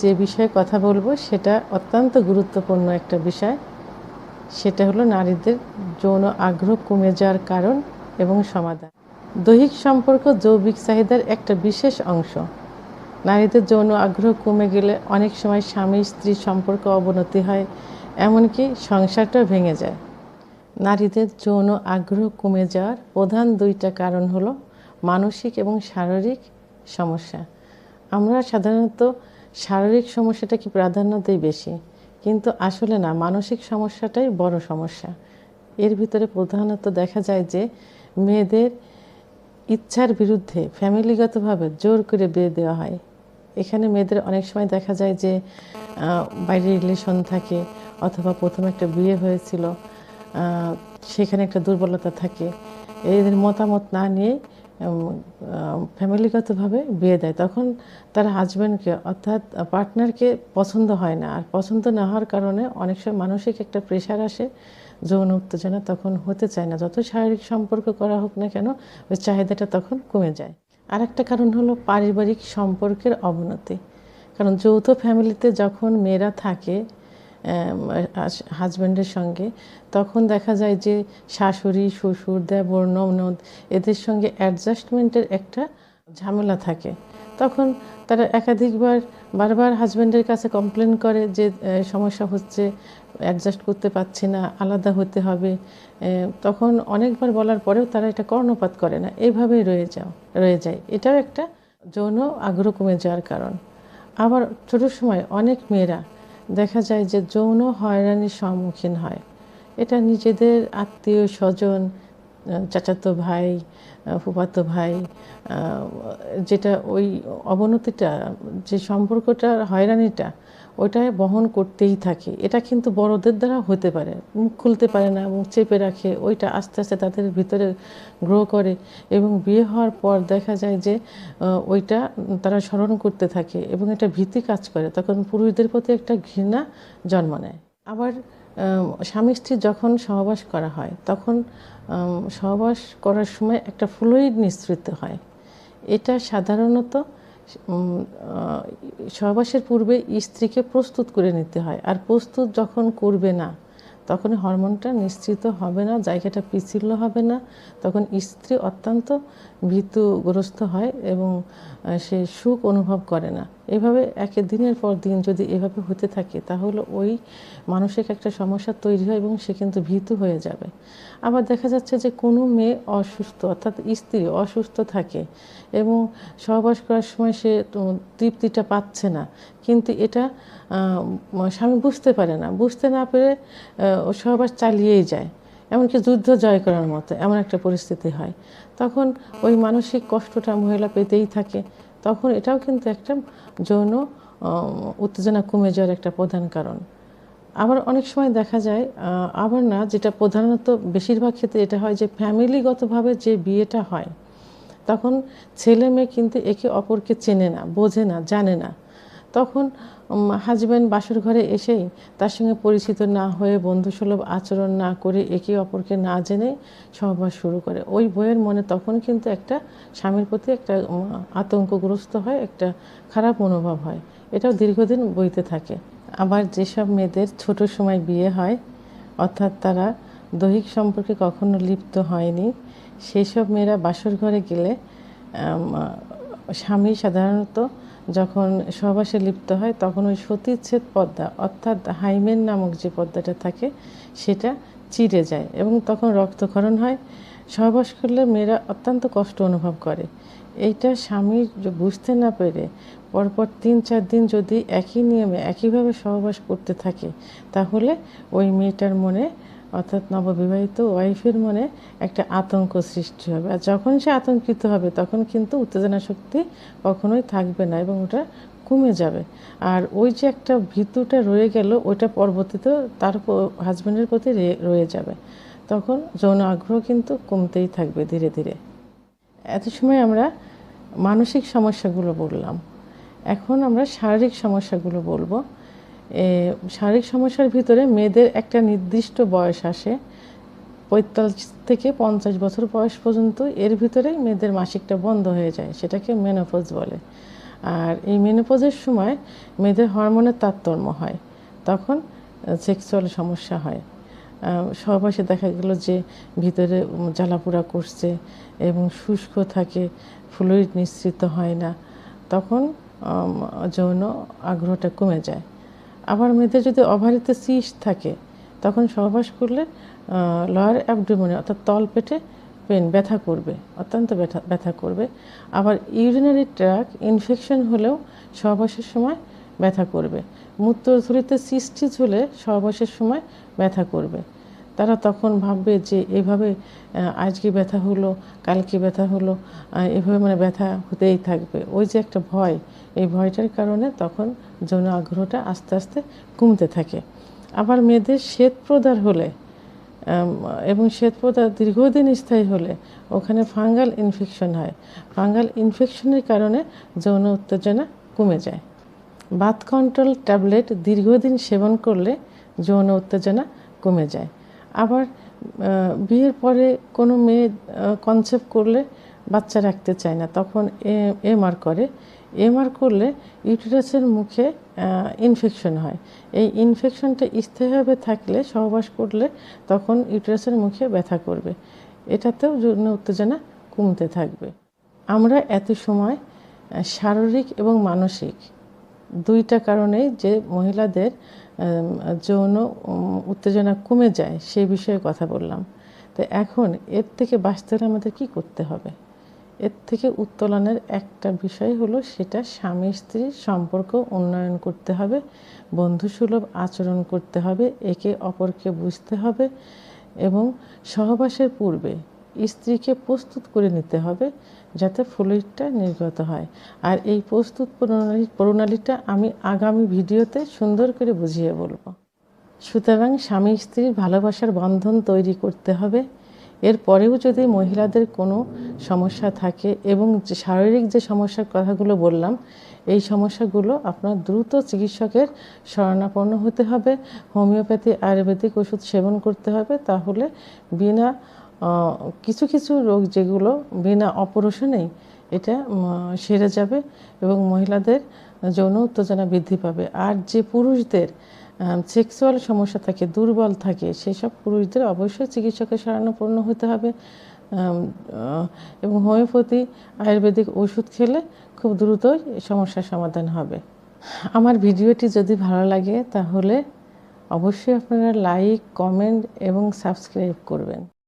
যে বিষয়ে কথা বলবো সেটা অত্যন্ত গুরুত্বপূর্ণ একটা বিষয়। সেটা হলো নারীদের যৌন আগ্রহ কমে যাওয়ার কারণ এবং সমাধান। দৈহিক সম্পর্ক জৈবিক চাহিদার একটা বিশেষ অংশ। নারীদের যৌন আগ্রহ কমে গেলে অনেক সময় স্বামী স্ত্রীর সম্পর্ক অবনতি হয়, এমনকি সংসারটাও ভেঙে যায়। নারীদের যৌন আগ্রহ কমে যাওয়ার প্রধান দুইটা কারণ হলো মানসিক এবং শারীরিক সমস্যা। আমরা সাধারণত শারীরিক সমস্যাটাকে প্রাধান্য দিই বেশি, কিন্তু আসলে না, মানসিক সমস্যাটাই বড় সমস্যা। এর ভিতরে প্রধানত দেখা যায় যে মেয়েদের ইচ্ছার বিরুদ্ধে ফ্যামিলিগতভাবে জোর করে বিয়ে দেওয়া হয়। এখানে মেয়েদের অনেক সময় দেখা যায় যে বাইরে রিলেশন থাকে, অথবা প্রথমে একটা বিয়ে হয়েছিল, সেখানে একটা দুর্বলতা থাকে। এদের মতামত না নিয়ে ফ্যামিলিগতভাবে বিয়ে দেয়। তখন তার হাজব্যান্ডকে অর্থাৎ পার্টনারকে পছন্দ হয় না, আর পছন্দ না হওয়ার কারণে অনেক সময় মানসিক একটা প্রেশার আসে, যৌন উত্তেজনা তখন হতে চায় না। যত শারীরিক সম্পর্ক করা হোক না কেন, ওই চাহিদাটা তখন কমে যায়। আরেকটা কারণ হলো পারিবারিক সম্পর্কের অবনতি। কারণ যৌথ ফ্যামিলিতে যখন মেয়েরা থাকে হাজব্যান্ডের সঙ্গে, তখন দেখা যায় যে শাশুড়ি, শ্বশুর, দেবর, ননদ এদের সঙ্গে অ্যাডজাস্টমেন্টের একটা ঝামেলা থাকে। তখন তারা একাধিকবার বারবার হাজব্যান্ডের কাছে কমপ্লেন করে যে সমস্যা হচ্ছে, অ্যাডজাস্ট করতে পারছি না, আলাদা হতে হবে। তখন অনেকবার বলার পরেও তারা এটা কর্ণপাত করে না, এইভাবেই রয়ে যায়। এটাও একটা যৌন আগ্রহ কমে যাওয়ার কারণ। আবার ছোটো সময় অনেক মেয়েরা দেখা যায় যে যৌন হয়রানির সম্মুখীন হয়। এটা নিজেদের আত্মীয় স্বজন, চাচাতো ভাই, ফুফাতো ভাই, যেটা ওই অবনতিটা, যে সম্পর্কটার হয়রানিটা, ওটা বহন করতেই থাকে। এটা কিন্তু বড়দের দ্বারা হতে পারে, মুখ খুলতে পারে না, মুখ চেপে রাখে, ওইটা আস্তে আস্তে তাদের ভিতরে গ্রো করে, এবং বিয়ে হওয়ার পর দেখা যায় যে ওইটা তারা স্মরণ করতে থাকে, এবং এটা ভীতি কাজ করে। তখন পুরুষদের প্রতি একটা ঘৃণা জন্ম নেয়। আবার স্বামী স্ত্রী যখন সহবাস করা হয়, তখন সহবাস করার সময় একটা ফ্লুইড নিঃসৃত হয়। এটা সাধারণত সহবাসের পূর্বে স্ত্রীকে প্রস্তুত করে নিতে হয়, আর প্রস্তুত যখন করবে না, তখন হরমোনটা নিঃসৃত হবে না, জায়গাটা পিচ্ছিল হবে না, তখন স্ত্রী অত্যন্ত ভীতুগ্রস্ত হয় এবং সে সুখ অনুভব করে না। এভাবে দিনের পর দিন যদি এভাবে হতে থাকে, তাহলে ওই মানসিক একটা সমস্যা তৈরি হয় এবং সে কিন্তু ভীতু হয়ে যাবে। আবার দেখা যাচ্ছে যে কোনো মেয়ে অসুস্থ, অর্থাৎ স্ত্রী অসুস্থ থাকে এবং সহবাস করার সময় সে তৃপ্তিটা পাচ্ছে না, কিন্তু এটা স্বামী বুঝতে না পেরে সহবাস চালিয়েই যায়, এমনকি যুদ্ধ জয় করার মতো এমন একটা পরিস্থিতি হয়। তখন ওই মানসিক কষ্টটা মহিলা পেতেই থাকে। তখন এটাও কিন্তু একটা যৌন উত্তেজনা কমে যাওয়ার একটা প্রধান কারণ। আবার অনেক সময় দেখা যায়, আবার না, যেটা প্রধানত বেশিরভাগ ক্ষেত্রে এটা হয় যে ফ্যামিলিগতভাবে যে বিয়েটা হয়, তখন ছেলে মেয়ে কিন্তু একে অপরকে চেনে না, বোঝে না, জানে না। তখন হাজব্যান্ড বাসর ঘরে এসেই তার সঙ্গে পরিচিত না হয়ে, বন্ধুসুলভ আচরণ না করে, একে অপরকে না জেনে সহবাস শুরু করে। ওই বইয়ের মনে তখন কিন্তু একটা স্বামীর প্রতি একটা আতঙ্কগ্রস্ত হয়, একটা খারাপ মনোভাব হয়। এটাও দীর্ঘদিন বইতে থাকে। আবার যেসব মেয়েদের ছোট সময় বিয়ে হয়, অর্থাৎ তারা দৈহিক সম্পর্কে কখনো লিপ্ত হয়নি, সেই সব মেয়েরা বাসর ঘরে গেলে স্বামী সাধারণত যখন সহবাসে লিপ্ত হয়, তখন ওই সতীচ্ছেদ পর্দা, অর্থাৎ হাইমেন নামক যে পর্দাটা থাকে, সেটা চিড়ে যায় এবং তখন রক্তক্ষরণ হয়। সহবাস করলে মেয়েরা অত্যন্ত কষ্ট অনুভব করে। এইটা স্বামী বুঝতে না পেরে পরপর 3-4 দিন যদি একই নিয়মে একইভাবে সহবাস করতে থাকে, তাহলে ওই মেয়েটার মনে, অর্থাৎ নববিবাহিত ওয়াইফের মনে একটা আতঙ্ক সৃষ্টি হবে। আর যখন সে আতঙ্কিত হবে, তখন কিন্তু উত্তেজনা শক্তি কখনোই থাকবে না এবং ওটা কমে যাবে। আর ওই যে একটা ভীতুটা রয়ে গেল, ওইটা পরবর্তীতে তার হাজব্যান্ডের প্রতি রয়ে যাবে। তখন যৌন আগ্রহ কিন্তু কমতেই থাকবে ধীরে ধীরে। এত সময় আমরা মানসিক সমস্যাগুলো বললাম, এখন আমরা শারীরিক সমস্যাগুলো বলবো। শারীরিক সমস্যার ভিতরে মেয়েদের একটা নির্দিষ্ট বয়স আসে, 45 থেকে 50 বছর বয়স পর্যন্ত। এর ভিতরেই মেয়েদের মাসিকটা বন্ধ হয়ে যায়, সেটাকে মেনোপজ বলে। আর এই মেনোপজের সময় মেয়েদের হরমোনের তারতম্য হয়, তখন সেক্সুয়াল সমস্যা হয়। সহবাসে দেখা গেল যে ভিতরে জ্বালাপোড়া করছে এবং শুষ্ক থাকে, ফ্লুইড নিঃসৃত হয় না, তখন যৌন আগ্রহটা কমে যায়। আবার মেয়েদের যদি ওভারিতে সিস্ট থাকে, তখন সহবাস করলে লোয়ার অ্যাবডোমেনে অর্থাৎ তলপেটে ব্যথা করবে, অত্যন্ত ব্যথা করবে। আবার ইউরিনারি ট্র্যাক্ট ইনফেকশন হলেও সহবাসের সময় ব্যথা করবে। মূত্রথলিতে সিস্টিস হলে সহবাসের সময় ব্যথা করবে। তারা তখন ভাববে যে এভাবে আজকে ব্যথা হলো, কালকে ব্যথা হলো, এভাবে মানে ব্যথা হতেই থাকবে। ওই যে একটা ভয়, এই ভয়টার কারণে তখন যৌন আগ্রহটা আস্তে আস্তে কমতে থাকে। আবার মেয়েদের শ্বেতপ্রদাহ হলে এবং শ্বেতপ্রদাহ দীর্ঘদিন স্থায়ী হলে ওখানে ফাঙ্গাল ইনফেকশন হয়। ফাঙ্গাল ইনফেকশনের কারণে যৌন উত্তেজনা কমে যায়। বার্থ কন্ট্রোল ট্যাবলেট দীর্ঘদিন সেবন করলে যৌন উত্তেজনা কমে যায়। আবার বিয়ের পরে কোনো মেয়ে কনসেপ্ট করলে বাচ্চা রাখতে চায় না, তখন এমআর করে। এমআর করলে ইউটেরাসের মুখে ইনফেকশন হয়। এই ইনফেকশনটা স্থায়ীভাবে থাকলে সহবাস করলে তখন ইউটেরাসের মুখে ব্যথা করবে, এটাতেও যৌন উত্তেজনা কমতে থাকবে। আমরা এত সময় শারীরিক এবং মানসিক দুইটা কারণেই যে মহিলাদের যৌন উত্তেজনা কমে যায় সেই বিষয়ে কথা বললাম। তো এখন এর থেকে বাঁচতে হলে আমাদের কী করতে হবে? এর থেকে উত্তোলনের একটা বিষয় হলো, সেটা স্বামী স্ত্রীর সম্পর্ক উন্নয়ন করতে হবে, বন্ধুসুলভ আচরণ করতে হবে, একে অপরকে বুঝতে হবে এবং সহবাসের পূর্বে স্ত্রীকে প্রস্তুত করে নিতে হবে যাতে ফ্লুইডটা নির্গত হয়। আর এই প্রস্তুত প্রণালীটা আমি আগামী ভিডিওতে সুন্দর করে বুঝিয়ে বলবো। সুতরাং স্বামী স্ত্রীর ভালোবাসার বন্ধন তৈরি করতে হবে। এরপরেও যদি মহিলাদের কোনো সমস্যা থাকে এবং যে শারীরিক যে সমস্যার কথাগুলো বললাম, এই সমস্যাগুলো আপনার দ্রুত চিকিৎসকের শরণাপন্ন হতে হবে, হোমিওপ্যাথি আয়ুর্বেদিক ওষুধ সেবন করতে হবে। তাহলে বিনা কিছু কিছু রোগ যেগুলো বিনা অপারেশনেই এটা সেরে যাবে এবং মহিলাদের যৌন উত্তেজনা বৃদ্ধি পাবে। আর যে পুরুষদের সেক্সুয়াল সমস্যা থাকে, দুর্বল থাকে, সেসব পুরুষদের অবশ্যই চিকিৎসকের শরণাপন্ন হতে হবে এবং হোমিওপ্যাথি আয়ুর্বেদিক ওষুধ খেলে খুব দ্রুতই সমস্যার সমাধান হবে। আমার ভিডিওটি যদি ভালো লাগে তাহলে অবশ্যই আপনারা লাইক, কমেন্ট এবং সাবস্ক্রাইব করবেন।